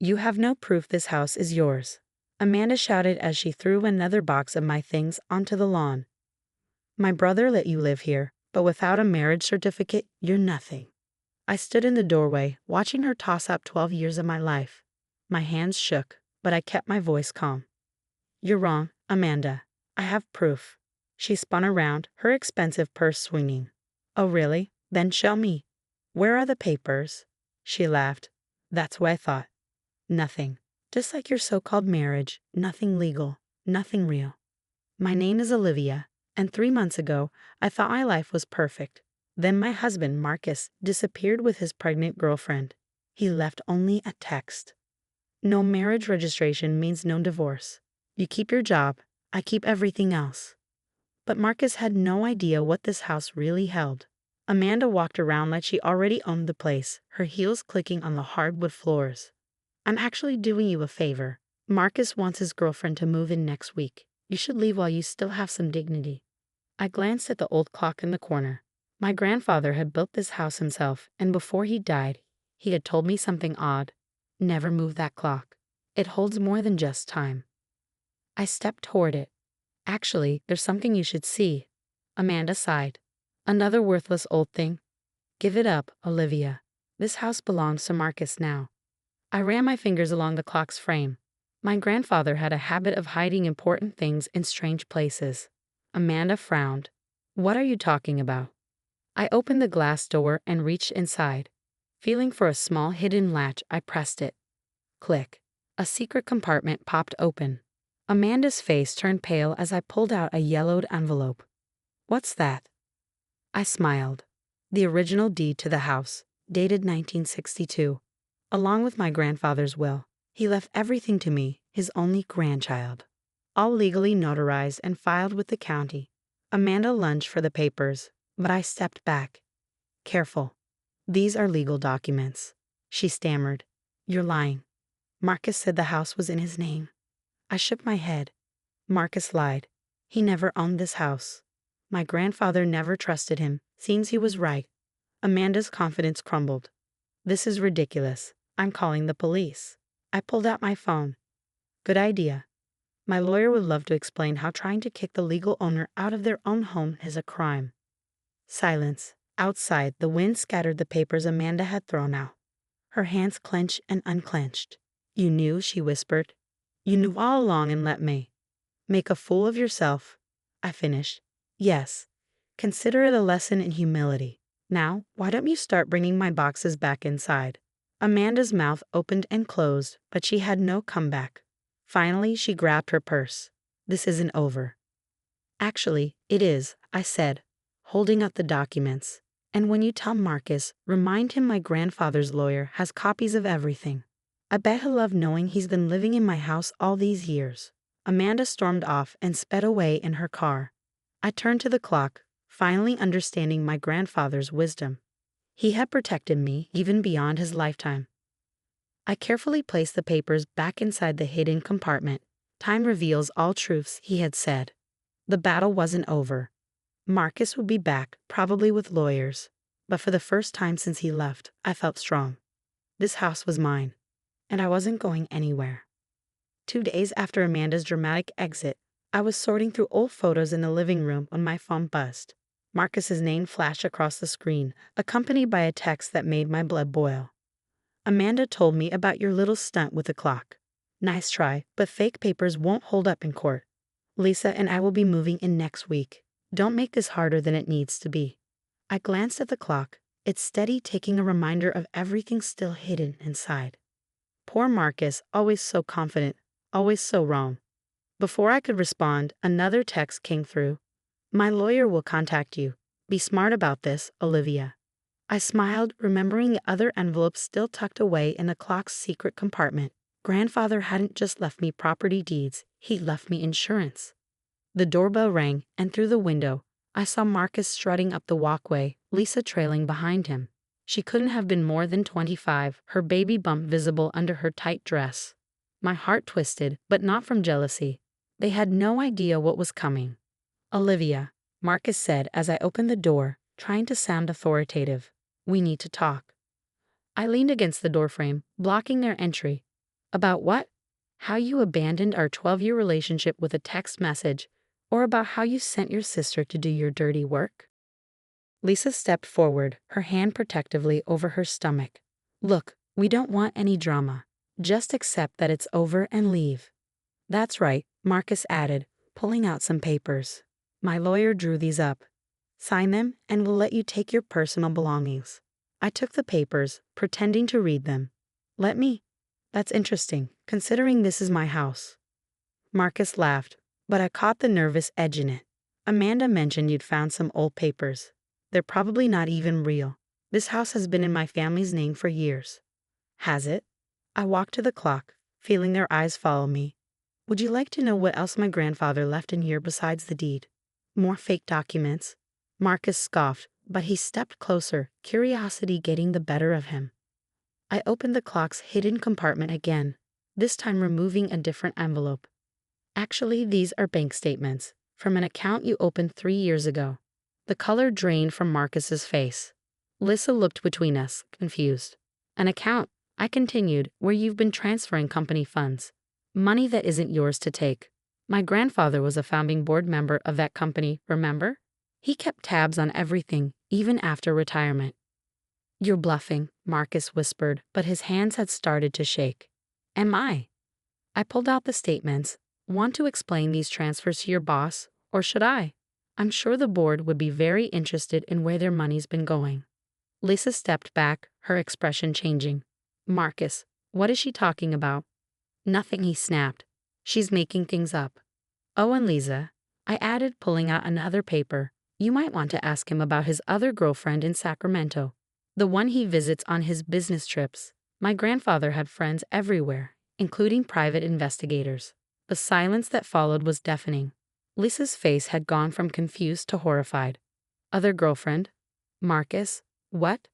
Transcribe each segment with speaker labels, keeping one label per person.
Speaker 1: You have no proof this house is yours, Amanda shouted as she threw another box of my things onto the lawn. My brother let you live here, but without a marriage certificate, you're nothing. I stood in the doorway, watching her toss up 12 years of my life. My hands shook, but I kept my voice calm. You're wrong, Amanda. I have proof. She spun around, her expensive purse swinging. Oh really? Then show me. Where are the papers? She laughed. That's what I thought. Nothing. Just like your so-called marriage, nothing legal, nothing real. My name is Olivia, and 3 months ago, I thought my life was perfect. Then my husband, Marcus, disappeared with his pregnant girlfriend. He left only a text. No marriage registration means no divorce. You keep your job, I keep everything else. But Marcus had no idea what this house really held. Amanda walked around like she already owned the place, her heels clicking on the hardwood floors. I'm actually doing you a favor. Marcus wants his girlfriend to move in next week. You should leave while you still have some dignity. I glanced at the old clock in the corner. My grandfather had built this house himself, and before he died, he had told me something odd. Never move that clock. It holds more than just time. I stepped toward it. Actually, there's something you should see. Amanda sighed. Another worthless old thing? Give it up, Olivia. This house belongs to Marcus now. I ran my fingers along the clock's frame. My grandfather had a habit of hiding important things in strange places. Amanda frowned. What are you talking about? I opened the glass door and reached inside. Feeling for a small hidden latch, I pressed it. Click. A secret compartment popped open. Amanda's face turned pale as I pulled out a yellowed envelope. What's that? I smiled. The original deed to the house, dated 1962. Along with my grandfather's will, he left everything to me, his only grandchild. All legally notarized and filed with the county. Amanda lunged for the papers, but I stepped back. Careful. These are legal documents. She stammered. You're lying. Marcus said the house was in his name. I shook my head. Marcus lied. He never owned this house. My grandfather never trusted him, seems he was right. Amanda's confidence crumbled. This is ridiculous. I'm calling the police. I pulled out my phone. Good idea. My lawyer would love to explain how trying to kick the legal owner out of their own home is a crime. Silence. Outside, the wind scattered the papers Amanda had thrown out. Her hands clenched and unclenched. You knew, she whispered. You knew all along and let me. Make a fool of yourself. I finished. Yes. Consider it a lesson in humility. Now, why don't you start bringing my boxes back inside? Amanda's mouth opened and closed, but she had no comeback. Finally, she grabbed her purse. This isn't over. Actually, it is, I said, holding up the documents. And when you tell Marcus, remind him my grandfather's lawyer has copies of everything. I bet he'll love knowing he's been living in my house all these years. Amanda stormed off and sped away in her car. I turned to the clock, finally understanding my grandfather's wisdom. He had protected me even beyond his lifetime. I carefully placed the papers back inside the hidden compartment. Time reveals all truths, he had said. The battle wasn't over. Marcus would be back, probably with lawyers. But for the first time since he left, I felt strong. This house was mine, and I wasn't going anywhere. 2 days after Amanda's dramatic exit, I was sorting through old photos in the living room when my phone buzzed. Marcus's name flashed across the screen, accompanied by a text that made my blood boil. Amanda told me about your little stunt with the clock. Nice try, but fake papers won't hold up in court. Lisa and I will be moving in next week. Don't make this harder than it needs to be. I glanced at the clock, its steady ticking a reminder of everything still hidden inside. Poor Marcus, always so confident, always so wrong. Before I could respond, another text came through. My lawyer will contact you. Be smart about this, Olivia. I smiled, remembering the other envelope still tucked away in the clock's secret compartment. Grandfather hadn't just left me property deeds, he'd left me insurance. The doorbell rang, and through the window, I saw Marcus strutting up the walkway, Lisa trailing behind him. She couldn't have been more than 25, her baby bump visible under her tight dress. My heart twisted, but not from jealousy. They had no idea what was coming. Olivia, Marcus said as I opened the door, trying to sound authoritative. We need to talk. I leaned against the doorframe, blocking their entry. About what? How you abandoned our 12-year relationship with a text message, or about how you sent your sister to do your dirty work? Lisa stepped forward, her hand protectively over her stomach. Look, we don't want any drama. Just accept that it's over and leave. That's right, Marcus added, pulling out some papers. My lawyer drew these up. Sign them, and we'll let you take your personal belongings. I took the papers, pretending to read them. Let me? That's interesting, considering this is my house. Marcus laughed, but I caught the nervous edge in it. Amanda mentioned you'd found some old papers. They're probably not even real. This house has been in my family's name for years. Has it? I walked to the clock, feeling their eyes follow me. Would you like to know what else my grandfather left in here besides the deed? More fake documents. Marcus scoffed, but he stepped closer, curiosity getting the better of him. I opened the clock's hidden compartment again, this time removing a different envelope. Actually, these are bank statements, from an account you opened 3 years ago. The color drained from Marcus's face. Lisa looked between us, confused. An account, I continued, where you've been transferring company funds. Money that isn't yours to take. My grandfather was a founding board member of that company, remember? He kept tabs on everything, even after retirement. You're bluffing, Marcus whispered, but his hands had started to shake. Am I? I pulled out the statements. Want to explain these transfers to your boss, or should I? I'm sure the board would be very interested in where their money's been going. Lisa stepped back, her expression changing. Marcus, what is she talking about? Nothing, he snapped. She's making things up. Oh, and Lisa, I added, pulling out another paper. You might want to ask him about his other girlfriend in Sacramento. The one he visits on his business trips. My grandfather had friends everywhere, including private investigators. The silence that followed was deafening. Lisa's face had gone from confused to horrified. Other girlfriend? Marcus? What?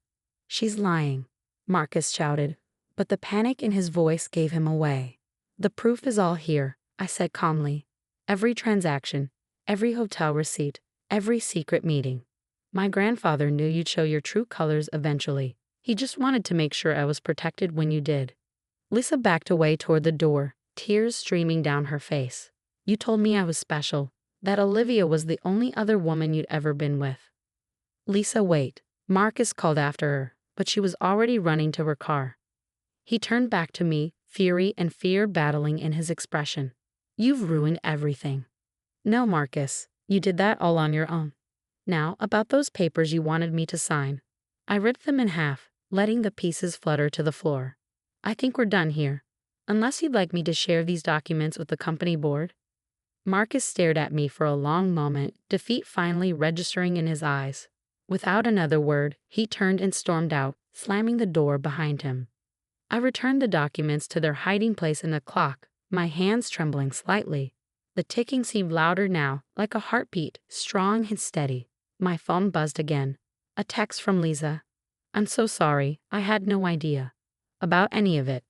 Speaker 1: She's lying, Marcus shouted, but the panic in his voice gave him away. The proof is all here, I said calmly. Every transaction, every hotel receipt, every secret meeting. My grandfather knew you'd show your true colors eventually. He just wanted to make sure I was protected when you did. Lisa backed away toward the door, tears streaming down her face. You told me I was special, that Olivia was the only other woman you'd ever been with. Lisa, wait. Marcus called after her, but she was already running to her car. He turned back to me, fury and fear battling in his expression. You've ruined everything. No, Marcus, you did that all on your own. Now, about those papers you wanted me to sign. I ripped them in half, letting the pieces flutter to the floor. I think we're done here. Unless you'd like me to share these documents with the company board? Marcus stared at me for a long moment, defeat finally registering in his eyes. Without another word, he turned and stormed out, slamming the door behind him. I returned the documents to their hiding place in the clock, my hands trembling slightly. The ticking seemed louder now, like a heartbeat, strong and steady. My phone buzzed again. A text from Lisa. I'm so sorry, I had no idea about any of it.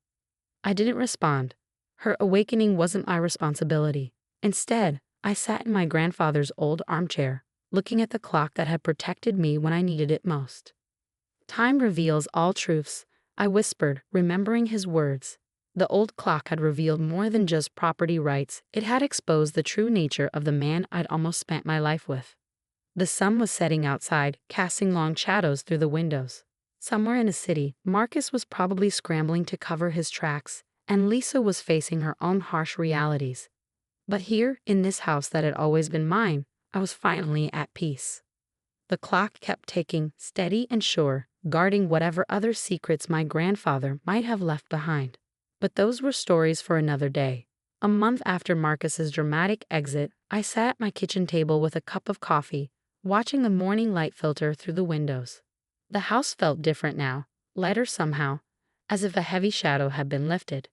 Speaker 1: I didn't respond. Her awakening wasn't my responsibility. Instead, I sat in my grandfather's old armchair, looking at the clock that had protected me when I needed it most. Time reveals all truths, I whispered, remembering his words. The old clock had revealed more than just property rights. It had exposed the true nature of the man I'd almost spent my life with. The sun was setting outside, casting long shadows through the windows. Somewhere in a city, Marcus was probably scrambling to cover his tracks, and Lisa was facing her own harsh realities. But here, in this house that had always been mine, I was finally at peace. The clock kept ticking, steady and sure, guarding whatever other secrets my grandfather might have left behind. But those were stories for another day. A month after Marcus's dramatic exit, I sat at my kitchen table with a cup of coffee, watching the morning light filter through the windows. The house felt different now, lighter somehow, as if a heavy shadow had been lifted.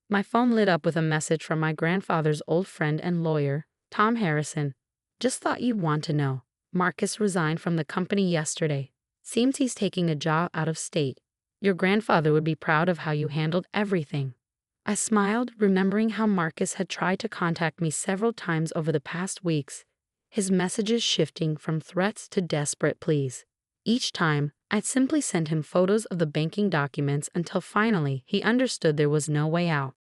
Speaker 1: My phone lit up with a message from my grandfather's old friend and lawyer, Tom Harrison. Just thought you'd want to know. Marcus resigned from the company yesterday. Seems he's taking a job out of state. Your grandfather would be proud of how you handled everything. I smiled, remembering how Marcus had tried to contact me several times over the past weeks, his messages shifting from threats to desperate pleas. Each time, I'd simply send him photos of the banking documents until finally he understood there was no way out.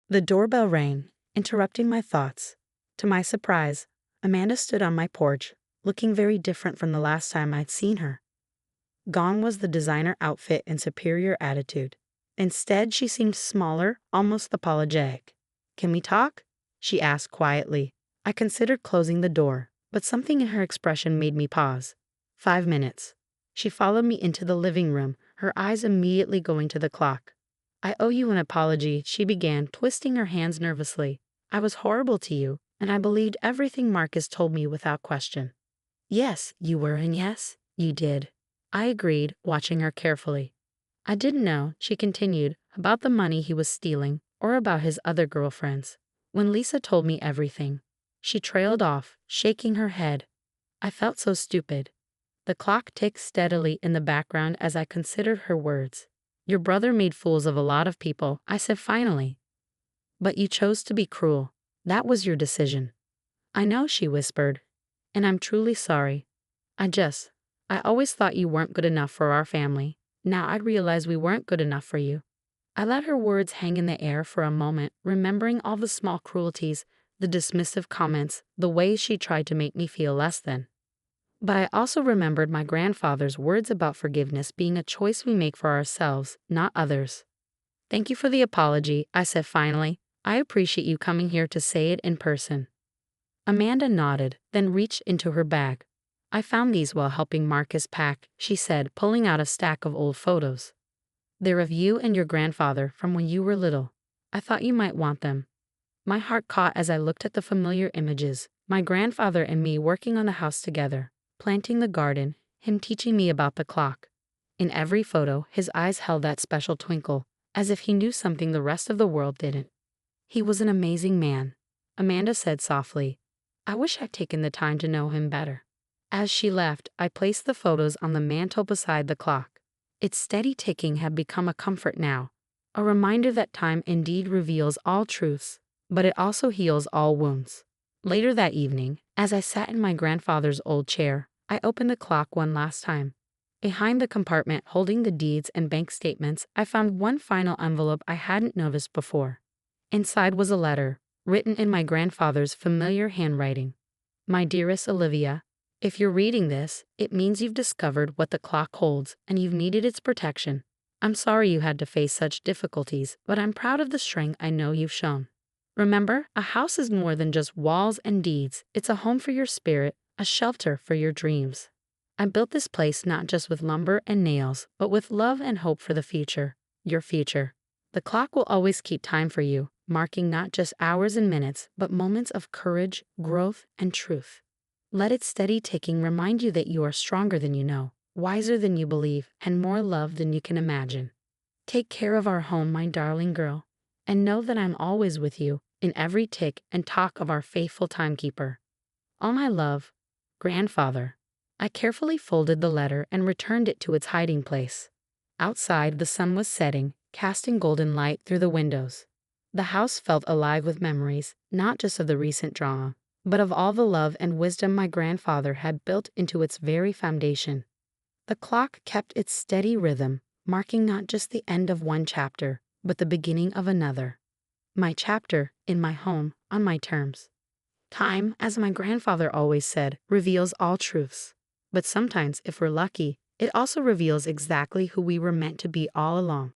Speaker 1: The doorbell rang, interrupting my thoughts. To my surprise, Amanda stood on my porch, looking very different from the last time I'd seen her. Gone was the designer outfit and superior attitude. Instead, she seemed smaller, almost apologetic. "Can we talk?" she asked quietly. I considered closing the door, but something in her expression made me pause. 5 minutes. She followed me into the living room, her eyes immediately going to the clock. "I owe you an apology," she began, twisting her hands nervously. "I was horrible to you, and I believed everything Marcus told me without question." "Yes, you were, and yes, you did," I agreed, watching her carefully. "I didn't know," she continued, "about the money he was stealing, or about his other girlfriends. When Lisa told me everything." She trailed off, shaking her head. I felt so stupid. The clock ticked steadily in the background as I considered her words. "Your brother made fools of a lot of people," I said finally. "But you chose to be cruel. That was your decision." "I know," she whispered, "and I'm truly sorry. I always thought you weren't good enough for our family. Now I realize we weren't good enough for you." I let her words hang in the air for a moment, remembering all the small cruelties, the dismissive comments, the ways she tried to make me feel less than. But I also remembered my grandfather's words about forgiveness being a choice we make for ourselves, not others. "Thank you for the apology," I said finally. "I appreciate you coming here to say it in person." Amanda nodded, then reached into her bag. "I found these while helping Marcus pack," she said, pulling out a stack of old photos. "They're of you and your grandfather from when you were little. I thought you might want them." My heart caught as I looked at the familiar images, my grandfather and me working on the house together, planting the garden, him teaching me about the clock. In every photo, his eyes held that special twinkle, as if he knew something the rest of the world didn't. "He was an amazing man," Amanda said softly. "I wish I'd taken the time to know him better." As she left, I placed the photos on the mantel beside the clock. Its steady ticking had become a comfort now, a reminder that time indeed reveals all truths, but it also heals all wounds. Later that evening, as I sat in my grandfather's old chair, I opened the clock one last time. Behind the compartment holding the deeds and bank statements, I found one final envelope I hadn't noticed before. Inside was a letter, written in my grandfather's familiar handwriting. "My dearest Olivia, if you're reading this, it means you've discovered what the clock holds and you've needed its protection. I'm sorry you had to face such difficulties, but I'm proud of the strength I know you've shown. Remember, a house is more than just walls and deeds. It's a home for your spirit, a shelter for your dreams. I built this place not just with lumber and nails, but with love and hope for the future, your future. The clock will always keep time for you, marking not just hours and minutes, but moments of courage, growth, and truth. Let its steady ticking remind you that you are stronger than you know, wiser than you believe, and more loved than you can imagine. Take care of our home, my darling girl, and know that I'm always with you in every tick and talk of our faithful timekeeper. All my love, Grandfather." I carefully folded the letter and returned it to its hiding place. Outside, the sun was setting, casting golden light through the windows. The house felt alive with memories, not just of the recent drama, but of all the love and wisdom my grandfather had built into its very foundation. The clock kept its steady rhythm, marking not just the end of one chapter, but the beginning of another. My chapter, in my home, on my terms. Time, as my grandfather always said, reveals all truths. But sometimes, if we're lucky, it also reveals exactly who we were meant to be all along.